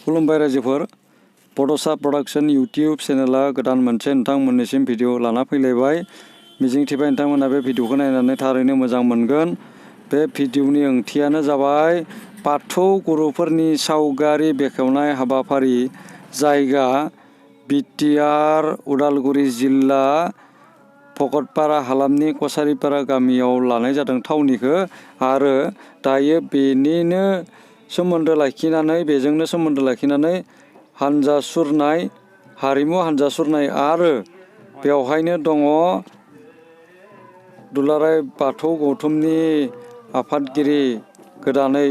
खुलुमबाय रायजोफोर, बड'सा प्रडाक्शन इउटिउब चेनेला गोदान मोनसे नोंथांमोननिसिम भिडिअ लाना फैलायबाय। मिजिंथिबाय नोंथांमोना बे भिडिअखौ नायनानै थारैनो मोजां मोनगोन। बे भिडिअनि ओंथियानो जाबाय बाथौ गुरुफोरनि सावगारि बेखेवनाय हाबाफारि। जायगा बिटिआर उदालगुरि जिल्ला भकतपारा हालामनि कसारिपारा गामियाव लानाय जादों थावनिखौ। आरो दायो बेजोंनो सोमोन्दो लाखिनानै हानजा सुरनाय, हारिमु हानजा सुरनाय आरो बेवहायनो दङ दुलाराय बाथौ गौथुमनि आफादगिरि गोदानै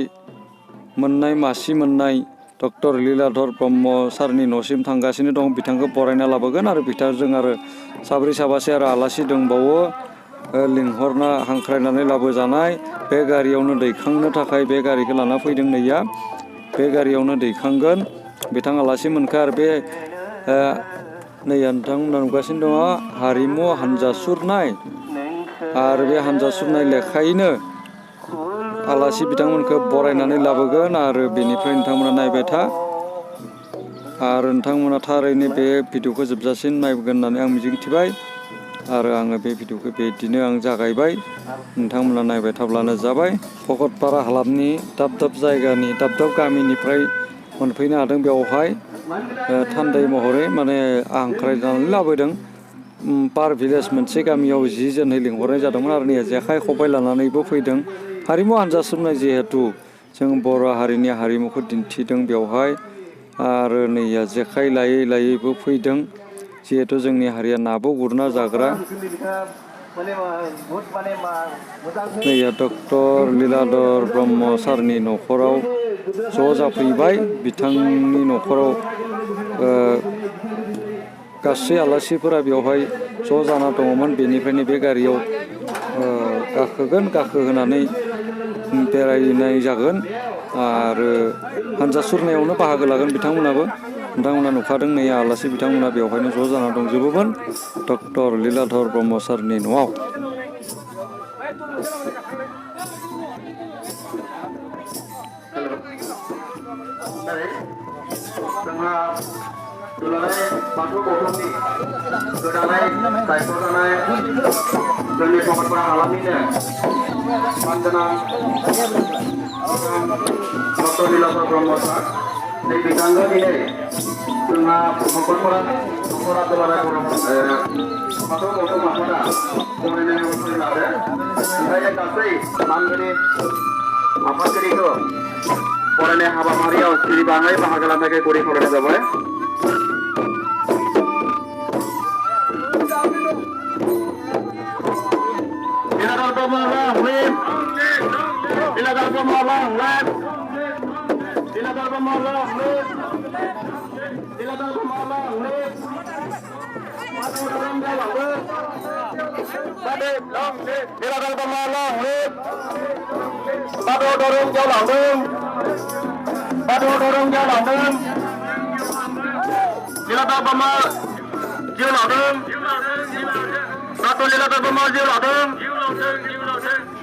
मासि मोननाय डक्टर लीलाधर ब्रह्म सारनि न'सिम थांगासिनो दं। बिथांखौ बरायना लाबोगोन आरो बिथांजों आरो साब्रै साबासो आरो आलासि दंबावो लिंहरना हांख्रायनानै लाबोजानाय। बे गारियावनो दैखांनो थाखाय बे गारिखौ लाना फैदों नैया। बे गारियावनो दैखांगोन बिथां आलासिमोनखो। आरो बे नैया नोंथांमोना नुगासिनो दङ हारिमु हानजा सुरनाय। आरो बे हानजा सुरनाय लेखायैनो आलासि बिथांमोनखौ बरायनानै लाबोगोन। आरो बेनिफ्राय नोंथांमोना नायबाय था। आरो नोंथांमोना थारैनो बे भिडिअखौ जोबजासिम नायगोन होननानै आं मिजिंथिबाय। आरो आङो बे भिडिअखौ बिदिनो आं जागायबाय। नोंथांमोना नायबाय थाब्लानो जाबाय। भकतपारा हालामनि दाब दाब जायगानि दाब दाब गामिनिफ्राय मोनफैनो हादों। बेवहाय थान्दै महरै माने हांख्रायनानै लाबोदों। पार भिलेज मोनसे गामियाव 10 जोनहै लिंहरनाय जादोंमोन। आरो नै जेखाइ खबाइ लानानैबो फैदों। हारिमु हानजा सुरनाय जिहेथु जों बर' हारिनि हारिमुखौ दिन्थिदों बेवहाय। आरो नैया जेखाइ लायै लायैबो फैदों। जिहेथु जोंनि हारिया नाबो गुरना जाग्रा। नैया डक्टर लीलाधर ब्रह्म सारनि न'खराव ज' जाफैबाय। बिथांनि न'खराव गासै आलासिफोरा बेवहाय ज' जाना दङमोन। बेनिफ्रायनो बे गारियाव गाखोगोन, गाखोहोनानै बेरायनाय जागोन। आरो हानजा सुरनायावनो बाहागो लागोन बिथांमोनाबो। नोंथांमोना नुखादों नै आलासि बिथांमोना बेवहायनो ज' जाना दंजोबोमोन डक्टर लीलाधर ब्रह्म सारनि न'आव। जोंहा दुलाराय बाथौ गौथुमनि गोदानै सायख'जानाय जोंनि भकतपारा हालामनिनो मानगोनां डक्टर लीलाधर ब्रह्म सार, नै बिथांखौ दिनै जोंहा भकतपारा दुलाराय बाथौ गौथुम आफादा बरायनाय हाबाफारि लादों। ओंखायनो गासै मानगोनां आफादगिरिखौ बरायनाय हाबाफारियाव सिरिबाङै बाहागो लानो थाखाय गुरै खावलायनाय जाबाय। लीलाधर ब्रह्म लीलाधर ब्रह्म लीलाधर ब्रह्म लीलाधर ब्रह्म बाथौ धोरोम गेवलांदों। बाथौ धोरोम गेवलांदों। लीलाधर ब्रह्म जिउ लादों। डक्टर लीलाधर ब्रह्म जिउ लादों।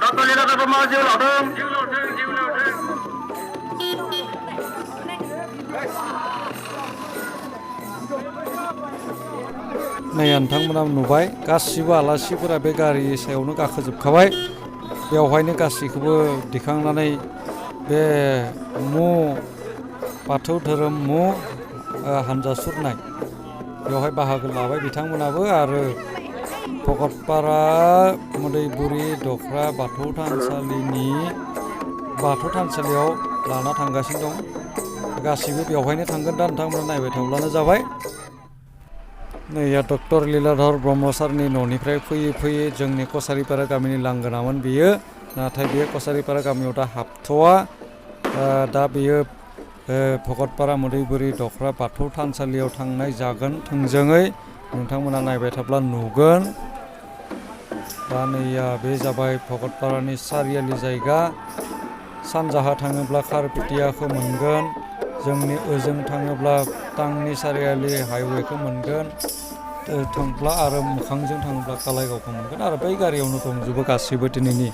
डक्टर लीलाधर ब्रह्म जिउ लादों। नै नोंथांमोना नुबाय गासिबो आलासिफोरा बे गारि सायावनो गाखोजोबखाबाय। बेवहायनो गासैखौबो दिखांनानै बे बाथौ धोरोम हानजा सुरनाय बेवहाय बाहागो लाबाय बिथांमोनाबो। आरो भकतपारा मोदैबुरि दख्रा बाथौ थानसालियाव लाना थांगासिनो दं। गासैबो बेवहायनो थांगोन। दा नोंथांमोना नायबाय थाब्लानो जाबाय। नैया डक्टर लीलाधर ब्रह्म सारनि न'निफ्राय फैयै फैयै जोंनि कसारिपारा गामिनि लांगोनामोन बेयो। नाथाय बे कसारिपारा गामियाव दा हाबथ'वा। दा बेयो भकतपारा मोदैबुरि दख्रा बाथौ थानसालियाव थांनाय जागोन थोंजोङै। नोंथांमोना नायबाय थाब्ला नुगोन। दा नैया बे जाबाय भकतपारानि सारियालि जायगा। सानजाहा थाङोब्ला खारपेटियाखौ मोनगोन। जोंनि ओजों थाङोब्ला टांनि सारियालि हाइवेखौ मोनगोन। थांब्ला आरो मोखांजों थाङोब्ला कालाइगावखौ मोनगोन। आरो बै गारियावनो दंजोबो गासैबो दिनैनि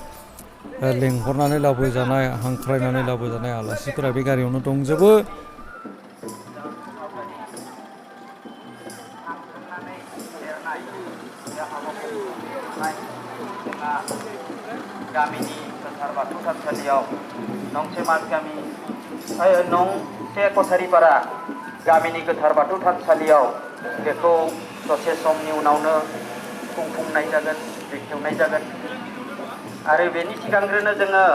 लेंहरनानै लाबोजानाय, हांख्रायनानै लाबोजानाय आलासिफोरा बे गारियावनो दंजोबो। जोंहा गामिनि गोथार बाथौ थानसालियाव नंसे मास गामि नंसे कसारिपारा गामिनि गोथार बाथौ थानसालियाव बेखौ दसे समनि उनावनो खुंफुंनाय जागोन, बेखेवनाय जागोन। आरो बेनि सिगांग्रोनो जोङो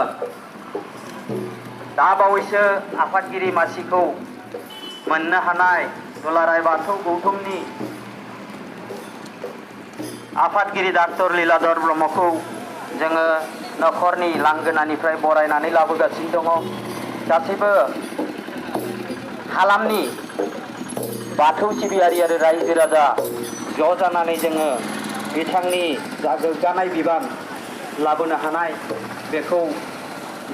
दा बावैसो आफादगिरि मासिखौ मोननो हानाय दुलाराय बाथौ गौथुमनि आफादगिरि डक्टर लीलाधर ब्रह्मखौ जोङो नखरनि लांगोनानिफ्राय बरायनानै लाबोगासिनो दङ। गासैबो हालामनि बाथौ सिबियारि आरो रायजो राजा ज' जानानै जोङो बिथांनि जा गोग्गानाय बिबान लाबोनो हानाय बेखौ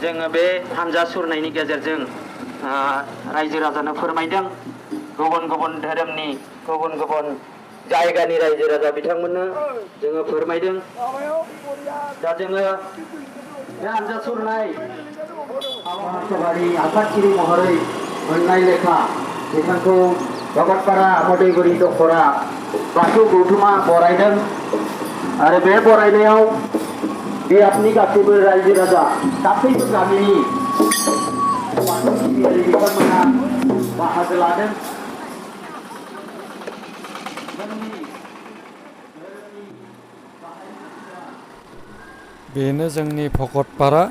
जोङो बे हानजा सुरनायनि गेजेरजों रायजो राजानो फोरमायदों। गुबुन गुबुन धोरोमनि गुबुन गुबुन जायगानि रायजो राजा बिथांमोननो जोङो फोरमायदों। दा जोङो बे हानजा सुरनाय सभानि आफादगिरि महरै मोननाय लेखा बिथांखौ भगतपारा मदैगुरि दखरा बाथौ गौथुमा बरायदों। आरो बे बरायनायाव बियाबनि गासैबो रायजो राजा गासैबो गामिनि बाथौ सिबियारि बिथांमोना बाहागो लादों। बेनो जोंनि भगतपारा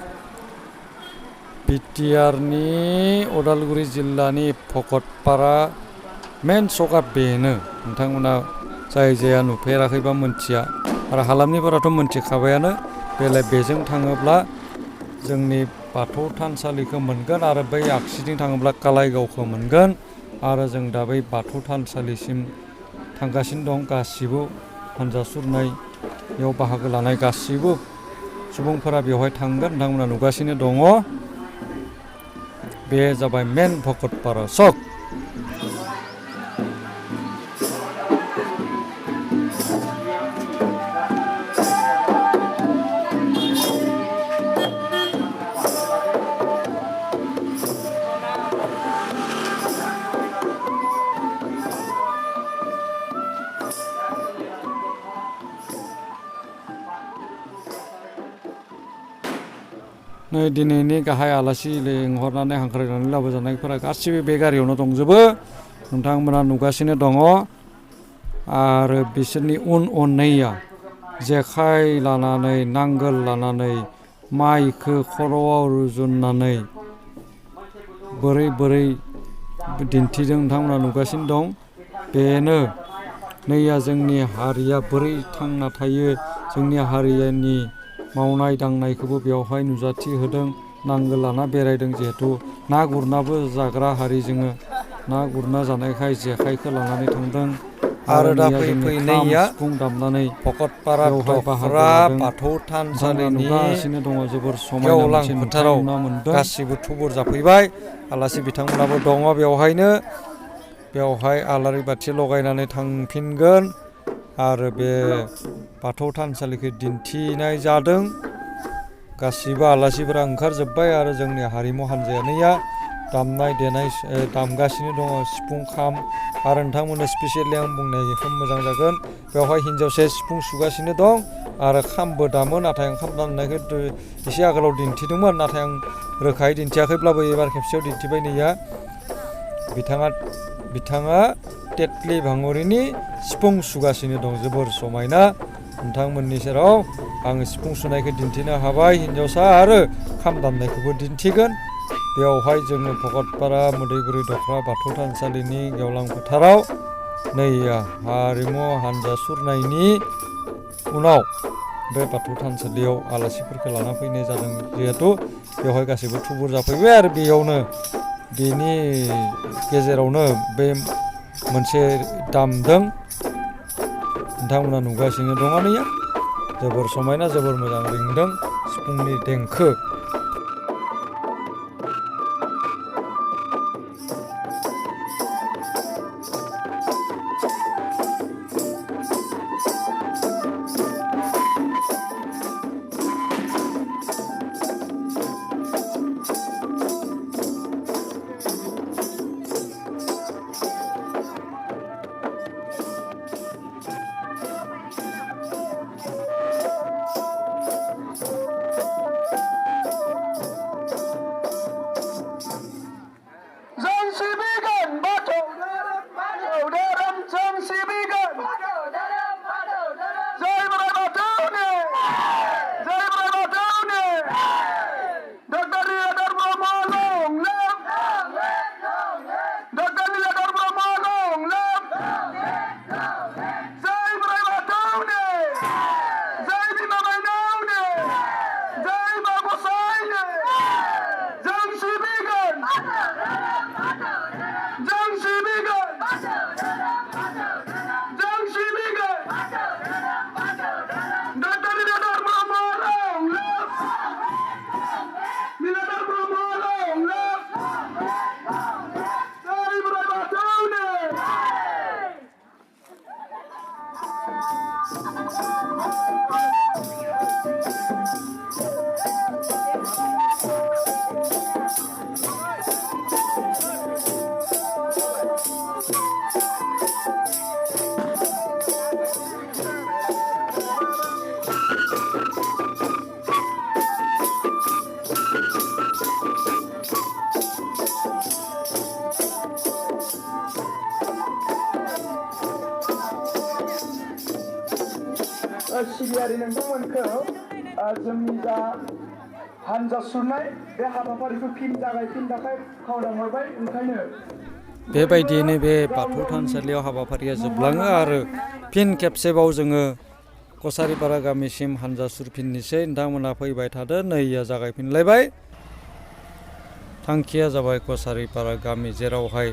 बिटिआरनि उदालगुरि जिल्लानि भगतपारा मेन सकआ बेनो। नोंथांमोना जाय जाया नुफेराखैबा मोनथिया आरो हालामनिफोराथ' मोनथिखाबायानो। बेजों थाङोब्ला जोंनि बाथौ थानसालिखौ मोनगोन आरो बै आगसिथिं थाङोब्ला कालाइगावखौ मोनगोन। आरो जों दा बै बाथौ थानसालिसिम थांगासिनो दं। गासिबो हानजा सुरनायाव बाहागो लानाय गासिबो सुबुंफोरा बेवहाय थांगोन। नोंथांमोना नुगासिनो दङ। बे जाबाय मेन भगतपारा सक। नै दिनैनि गाहाय आलासि लिंहरनानै हांख्रायनानै लाबोजानायफोरा गासिबो बे गारियावनो दंजोबो। नोंथांमोना नुगासिनो दङ। आरो बिसोरनि उननैया जेखाइ लानानै नांगोल लानानै माइखो खर'आव रुजुननानै बोरै बोरै दिन्थिदों नोंथांमोना नुगासिनो दं। बेनो नैया जोंनि हारिया बोरै थांना थायो, जोंनि हारिनि मावनाय दांनायखौबो बेवहाय नुजाथि होदों। नांगोल लाना बेरायदों। जिहेथु ना गुरनाबो जाग्रा हारि जोङो ना गुरना जानायखाय जेखाइखौ लानानै थांदों। आरो दा फैयै फैयै नैया सिफुं दामनानै भगतपारा दखरा बाथौ थानसालिनि दङ जोबोर समायना फोथाराव गासिबो थुबुर जाफैबाय। आलासि बिथांमोनाबो दङ बेवहायनो। बेवहाय आलारि बाथि लगायनानै थांफिनगोन। आरो बे बाथौ थानसालिखौ दिन्थिनाय जादों। गासिबो आलासिफोरा ओंखारजोब्बाय आरो जोंनि हारिमु हान्जायानैया दामनाय देनाय दामगासिनो दङ सिफुं खाम। आरो नोंथांमोननो स्पेसियेलि आं बुंनायखौ मोजां जागोन। बेवहाय हिन्जावसाया सिफुं सुगासिनो दं आरो खामबो दामो। नाथाय आं खाम दामनायखौ एसे आगोलाव दिन्थिदोंमोन। नाथाय आं रोखायै दिन्थियाखैब्लाबो एबार खेबसेयाव दिन्थिबाय नैया। बिथाङा तेतलि भाङुरिनि सिफुं सुगासिनो दं। जोबोर समायना। नोंथांमोननि सेराव आङो सिफुं सुनायखौ दिन्थिनो हाबाय। हिन्जावसा आरो खाम दामनायखौबो दिन्थिगोन। बेवहाय जोङो भगतपारा मोदैगुरि दखरा बाथौ थानसालिनि गेवलां फोथाराव नैया हारिमु हानजा सुरनायनि उनाव बे बाथौ थानसालियाव आलासिफोरखौ लाना फैनाय जादों। जिहेथु बेवहाय गासैबो थुबुर जाफैबाय। आरो बेयावनो बेनि गेजेरावनो बे मोनसे दामदों। नोंथांमोना नुगासिनो दङ नैया जोबोर समायना जोबोर मोजां रिंदों सिफुंनि देंखो। सिबियारि नोंथांमोनखौ जोंनि जा हानजा सुरनाय बे हाबाफारिखौ फिन जागायफिननो थाखाय खावलायहरबाय ओंखायनो बेबायदियैनो बे बाथौ थानसालियाव हाबाफारिया जोबलाङो आरो फिन खेबसेबाव जोङो कसारिपारा गामिसिम हानजा सुरफिननोसै नोंथांमोना फैबाय थादो नैया जागायफिनलायबाय थांखिया जाबाय कसारिपारा गामि जेरावहाय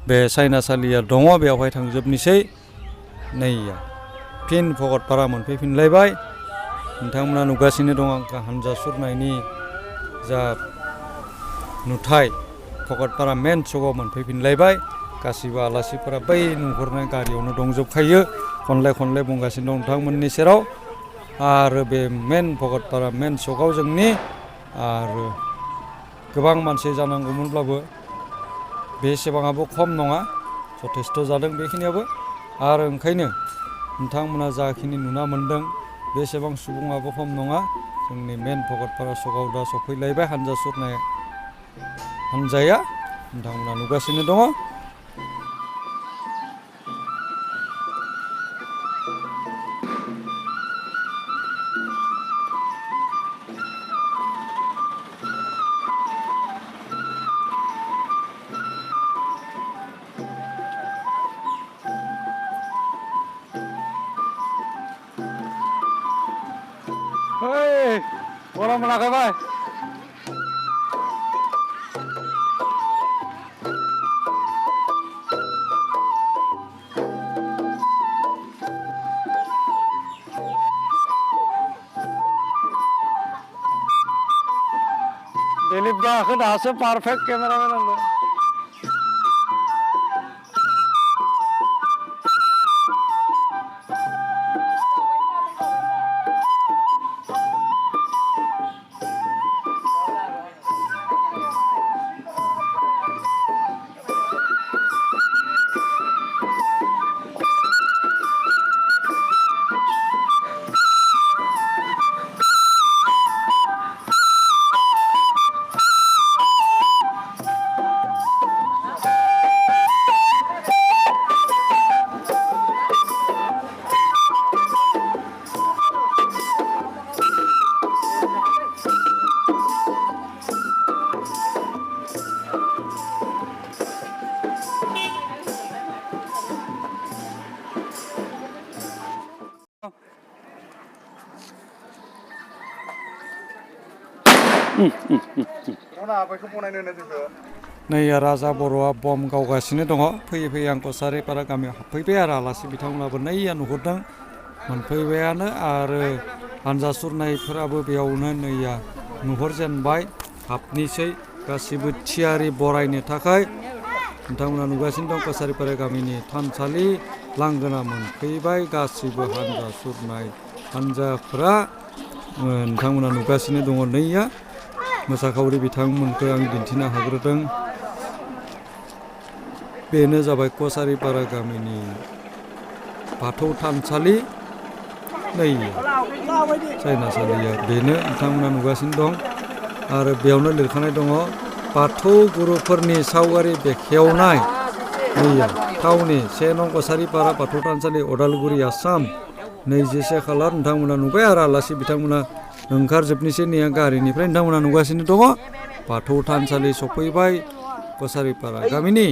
बे सायनासालिया दङ बेवहाय थांजोबनोसै नैया फिन भगतपारा मोनफैफिनलायबाय नोंथांमोना नुगासिनो दं आंखौ हानजा सुरनायनि जा नुथाय भगतपारा मेन सकआव मोनफैफिनलायबाय गासिबो आलासिफोरा बै नुहुरनाय गारियावनो दंजोबखायो खनले बुंगासिनो दं नोंथांमोननि सेराव आरो बे मेन भगतपारा मेन सकआव जोंनि आरो गोबां मानसि जानांगौमोनब्लाबो बेसेबाङाबो खम नङा जथेस्थ' जादों बेखिनियाबो आरो ओंखायनो नोंथांमोना जाखिनि नुना मोन्दों बेसेबां सुबुङाबो खम नङा जोंनि मेन भगतपारा सकआव दा सफैलायबाय हानजा सुरनाय हानजाया नोंथांमोना नुगासिनो दङ गरम मोनाखै भाई दिलीप दा दासो पारफेक्ट केमेरामैन आंनो नै राजा बर'आ बम गावगासिनो दङ फैयै आं कसारिपारा गामियाव हाबफैबाय आरो आलासि बिथांमोनाबो नैया नुहुरदों मोनफैबायानो आरो हानजा सुरनायफोराबो बेयावनो नैया नुहुरजेनबाय हाबनोसै गासिबो थियारि बरायनो थाखाय नोंथांमोना नुगासिनो दं कसारिपारा गामिनि थानसालि लांगोना मोनफैबाय गासिबो हानजा सुरनाय हानजाफोरा नोंथांमोना नुगासिनो दङ नैया मोसाखावरि बिथांमोनखौ आं दिन्थिनो हाग्रोदों बेनो जाबाय कसारिपारा गामिनि बाथौ थानसालि नै सायनासालिया बेनो नोंथांमोना नुगासिनो दं आरो बेयावनो लिरखानाय दङ बाथौ गुरुफोरनि सावगारि बेखेवनाय नैया थावनि 1 नं कसारिपारा बाथौ थानसालि अदालगुरि आसाम 21 खालार नोंथांमोना नुबाय आरो आलासि बिथांमोना ओंखारजोबनोसै नैया गारिनिफ्राय नोंथांमोना नुगासिनो दङ बाथौ थानसालि सफैबाय कसारिपारा गामिनि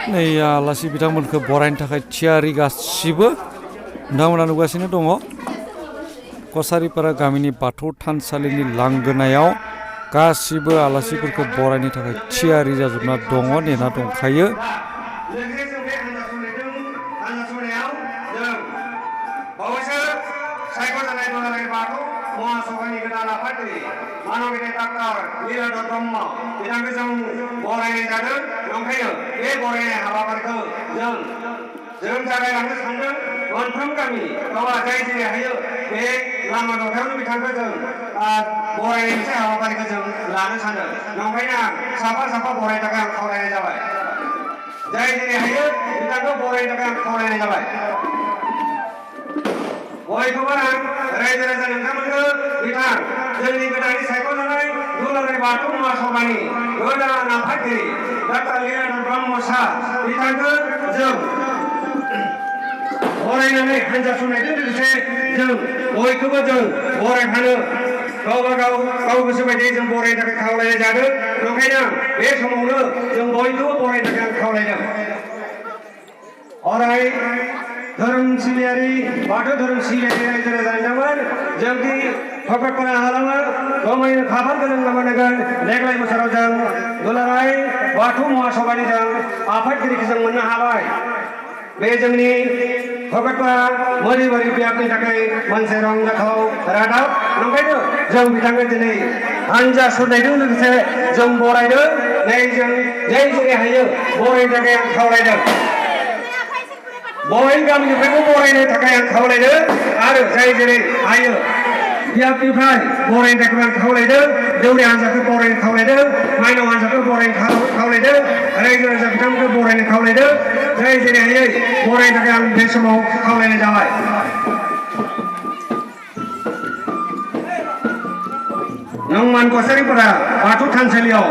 नै आलासि बिथांमोनखौ बरायनो थाखाय थियारि गासिबो नोंथांमोना नुगासिनो दङ कसारिपारा गामिनि बाथौ थानसालिनि लांगोनायाव गासिबो आलासिफोरखौ बरायनो थाखाय थियारि जाजोबना दङ नेना दंखायो महासभानि गोदान आफादगिरि मानबिथाय डाक्टर लीलाधर ब्रह्म बिथांखौ जों बरायनाय जादों ओंखायनो बे बरायनाय हाबाफारिखौ जों जागायलांनो सानदों मोनफ्रोम गामि गावआ जाय जेरै हायो बे लामा दथायावनो बिथांखौ जों बरायनाय मोनसे हाबाफारिखौ जों लानो सानो नंखायनो आं साफा बरायनो थाखाय आं खावलायनाय जाबाय जाय जेरै हायो बिथांखौ बरायनो थाखाय आं खावलायनाय जाबाय बयखौबो आं रायजो राजा नोंथांमोनखौ बिथां जोंनि गोदानै सायख'जानाय दुलाराय बाथौ महासभानि गोदान आफादगिरि डक्टर लीलाधर ब्रह्म सार बिथांखौ जों बरायनानै हान्जा सुरनायजों लोगोसे जों बयखौबो जों बरायफानो गाव गोसो बायदियै जों बरायनो थाखाय खावलायनाय जादों ओंखायनो बे समावनो जों बयखौबो बरायनो थाखाय आं खावलायदों अराय धोरोम सिबियारि बाथौ धोरोम सिबियारि रायजो राजा नोंथांमोन जोंनि भकतपारा हालामाव गमायनो खाफाल गोनां नगोन देग्लाय बोसोराव जों दुलाराय बाथौ महासभानि जों आफादगिरिखौ जों मोननो हाबाय बे जोंनि भकतपारा मोदिबारि बियाबनि थाखाय मोनसे रंजाथाव रादाब ओंखायनो जों बिथांखौ दिनै हान्जा सुरनायजों लोगोसे जों बरायदों जों जै जेरै हायो बरायनो थाखाय आं खावलायदों बय गामिनिफ्रायबो बरायनो थाखाय आं खावलायदों आरो जाय जेरै हायो बियाबनिफ्राय बरायनो थाखाय आं खावलायदों दौरि हान्जाखौ बरायनो खावलायदों माइनाव हान्जाखौ बरायनो खावलायदों रायजो राजा बिथांमोनखौ बरायनो खावलायदों जाय जेरै हायै बरायनो थाखाय आं बे समाव खावलायनाय जाबाय नंमान कसारिफोरा बाथौ थानसालियाव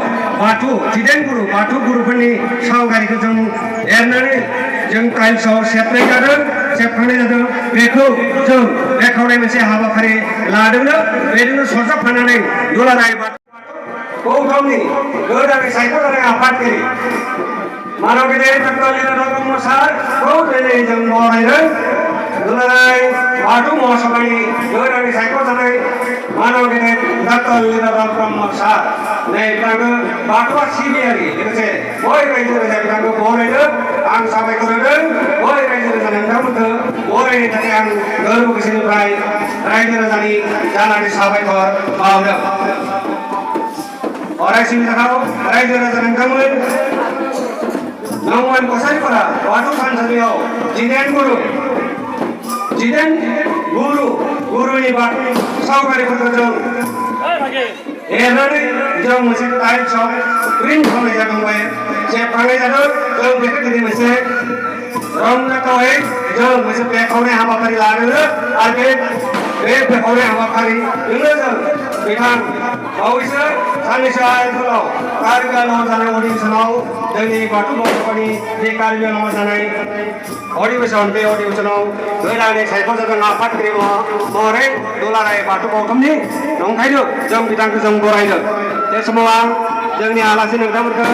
जिदाइन बाथौ गुरुफोरनि सावगारिखौ जों एरनानै जों टाइल्सआव सेबखांनाय जादों बेखौ जों बेखेवनाय मोनसे हाबाफारि लादोंनो बेजोंनो सरजाबफानानै दुलाराय गौतमनि गोदानै सायख'जानाय आफादगिरि मानव गेदेर डक्टर लीलाधर ब्रह्म सारखौ दिनै जों बरायदों दुलाराय बाथौ महासभानि गोदानै सायख'जानाय मानव गेदेर डक्टर लीलाधर ब्रह्म सार नै बिथांखौ बाथौआ सिबियारि लोगोसे बय रायजो राजा बिथांखौ बरायदों आं साबायखर होदों बय रायजो राजा नोंथांमोनखौ बरायनो थाखाय आं गोरबो गोसोनिफ्राय रायजो राजानि जानानै साबायखर बावदों अरायसिम थाखाव रायजो राजा नोंथांमोन नंमान कसारिफोरा बाथौ थानसालियाव जिदाइन गुरुनि सावगारिफोरखौ जों एरनानै जों मोनसे टाइल्सआव प्रिन्ट खालामनाय जादोंमोन सेबखांनाय जादों जों बेखौ दिनै मोनसे रंजाथावै जों मोनसे बेखेवनाय हाबाफारि लादों आरो बे बेखेवनाय हाबाफारिजोंनो जों बिथां बावैसो साननैसो आगोलाव कार्बिआंलंआव जानाय अधिवेशनाव जोंनि बाथौ महासभानि जे कार्बिआंलंआव जानाय अधिवेशन बे अधिवेशनाव गोदानै सायख'जादों आफादगिरि महरै दुलाराय बाथौ गौतमनि नंखायनो जों बिथांखौ जों बरायदों बे समाव आं जोंनि आलासि नोंथांमोनखौ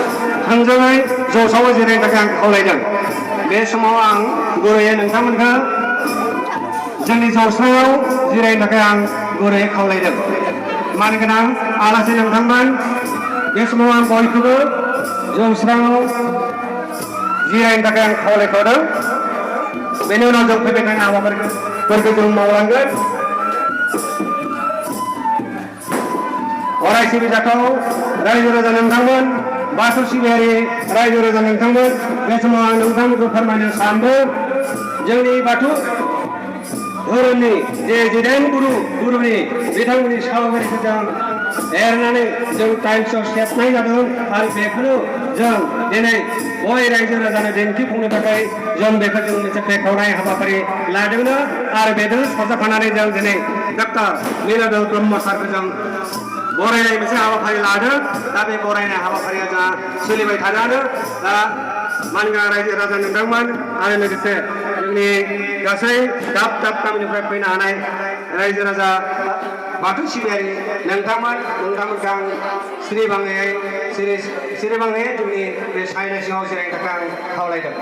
थोंजोङै ज'सावै जिरायनो थाखाय आं खावलायदों बे समाव आं गुरैयै नोंथांमोनखौ जोंनि जौस्राङाव जिरायनो थाखाय आं गुरैयै खावलायदों मानगोनां आलासि नोंथांमोन बे समाव आं बयखौबो जौस्राङाव जिरायनो थाखाय आं खावलायखावदों बेनि उनाव जों फैबाय थानाय हाबाफारिफोरखौ जों मावलांगोन अराय सिबिजाथाव रायजो राजा नोंथांमोन बाथौ सिबियारि रायजो राजा नोंथांमोन बे समाव आं नोंथांमोनखौ फोरमायनो सानदों जोंनि बाथौ धोरोमनि जे जिदाइन गुरुनि बिथांमोननि सावगारिखौ जों एरनानै जों टाइल्सआव सेबनाय जादों आरो बेखौनो जों दिनै बय रायजो राजानो दिन्थिफुंनो थाखाय जों बेखौ जों मोनसे बेखेवनाय हाबाफारि लादोंनो आरो बेजों सरजाबफानानै जों दिनै डक्टर लीलाधर ब्रह्म सारखौ जों बरायनाय मोनसे हाबाफारि लादों दा बे बरायनाय हाबाफारिया जोंहा सोलिबाय थानायानो दा मानगोनां रायजो राजा नोंथांमोन आरो लोगोसे जोंनि गासै दाब गामिनिफ्राय फैनो हानाय रायजो राजा बाथौ सिबियारि नोंथांमोनखौ आं सिरिबाङै जोंनि बे सायना सिङाव जिरायनो थाखाय आं खावलायदों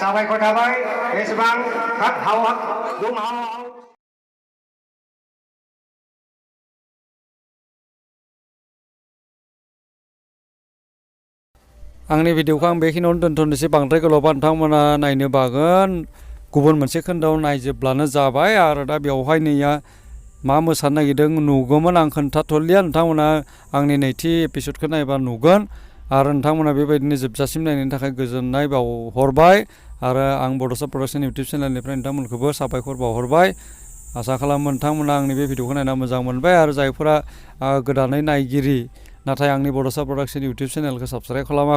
साबायखर थाबाय एसेबां आंनि भिडिअखौ आं बेखिनियावनो दोनथ'नोसै बांद्राय गोलावबा नोंथांमोना नायनो बागोन गुबुन मोनसे खोन्दोआव नायजोबब्लानो जाबाय आरो दा बेवहाय नैया मा मोसानो नागिरदों नुगौमोन आं खोन्थाथ'लिया नोंथांमोना आंनि नैथि एपिसडखौ नायबा नुगोन आरो नोंथांमोना बेबायदिनो जोबजासिम नायनायनि थाखाय गोजोननाय बावहरबाय आरो आं बड'सा प्रडाक्सन इउटुब चेनेलनिफ्राय नोंथांमोनखौबो साबायखर बावहरबाय आसा खालामो नोंथांमोना आंनि बे भिडिअखौ नायना मोजां मोनबाय आरो जायफोरा गोदानै नायगिरि नाथाय आंनि बड'सा प्रडाक्सन इउटुब चेनेलखौ साबस्क्राइब खालामाखै